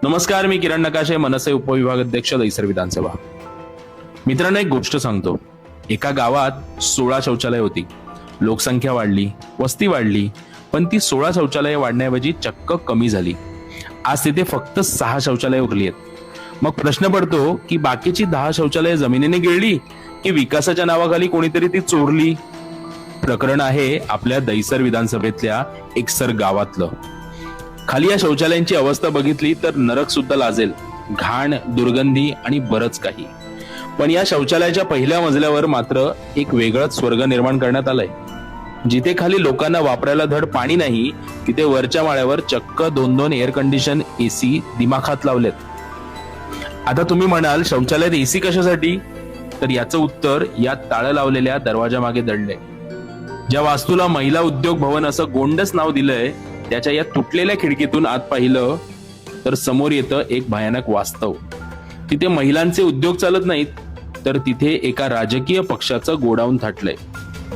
नमस्कार, मी किरण नकाशे, मनसे उपविभाग अध्यक्ष, दहिसर विधानसभा. मित्रांनो, एक गोष्ट सांगतो. एका गावात 16 शौचालय होती. लोकसंख्या वाढली, वस्ती वाढली, पण ती 16 शौचालय वाढण्याऐवजी चक्क कमी झाली. आज तिथे फक्त 6 शौचालय उरली आहेत. मग प्रश्न पडतो की बाकीची 10 शौचालय जमिनीने गिळली की विकासाच्या नावाखाली कोणीतरी ती चोरली? प्रकरण आहे आपल्या दहिसर विधानसभेतल्या एकसर गावातलं. खाली या शौचालयांची अवस्था बघितली तर नरक सुद्धा लाजेल. घाण, दुर्गंधी आणि बरंच काही. पण या शौचालयाच्या पहिल्या मजल्यावर मात्र एक वेगळंच स्वर्ग निर्माण करण्यात आलंय. जिथे खाली लोकांना वापरायला धड पाणी नाही, तिथे वरच्या माळ्यावर चक्क 2-2 एअर कंडिशन एसी दिमाखात लावलेत. आता तुम्ही म्हणाल, शौचालयात एसी कशासाठी? तर याचं उत्तर या ताळं लावलेल्या दरवाजा मागे दडलंय. ज्या वास्तूला महिला उद्योग भवन असं गोंडस नाव दिलंय, त्याच्या या तुटलेल्या खिडकीतून आत पाहिलं तर समोर येतं एक भयानक वास्तव. तिथे महिलांचे उद्योग चालत नाहीत, तर तिथे एका राजकीय पक्षाचं गोडाऊन थाटलंय.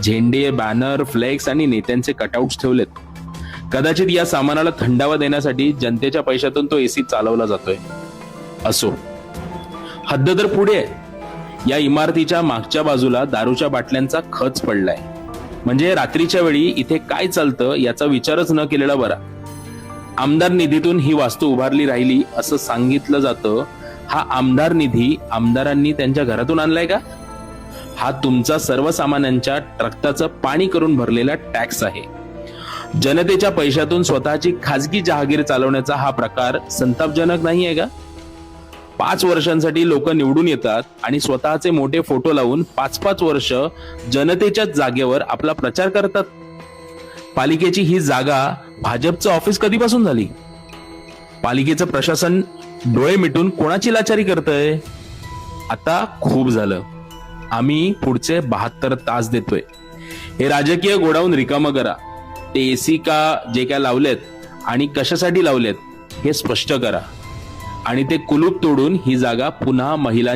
झेंडे, बॅनर, फ्लेक्स आणि नेत्यांचे कटआउट्स ठेवलेत. कदाचित या सामानाला थंडावा देण्यासाठी जनतेच्या पैशातून तो एसी चालवला जातोय. असो, हद्द तर पुढे आहे. या इमारतीच्या मागच्या बाजूला दारूच्या बाटल्यांचा खच पडलाय. म्हणजे रात्रीच्या वेळी इथे काय चालतं याचा विचारच न केलेला बरा. आमदार निधीतून ही वास्तू उभारली राहिली असं सांगितलं जातं. हा आमदार निधी आमदारांनी त्यांच्या घरातून आणलाय का? हा तुमचा सर्वसामान्यांच्या रक्ताचं पाणी करून भरलेला टॅक्स आहे. जनतेच्या पैशातून स्वतःची खाजगी जहागीर चालवण्याचा हा प्रकार संतापजनक नाही आहे का? 5 वर्षांसाठी लोक निवडून येतात आणि स्वतःचे मोठे फोटो लावून 5-5 वर्ष जनतेच्या जागेवर आपला प्रचार करतात. पालिकेची ही जागा भाजपचं ऑफिस कधीपासून झाली? पालिकेचं प्रशासन डोळे मिटून कोणाची लाचारी करतंय? आता खूप झालं. आम्ही पुढचे 72 तास देतोय. हे राजकीय गोडाऊन रिकामं करा. ते एसी का जे काय लावलेत आणि कशासाठी लावलेत हे स्पष्ट करा. आणि ते कुलूप तोडून ही जागा पुन्हा महिलांच्या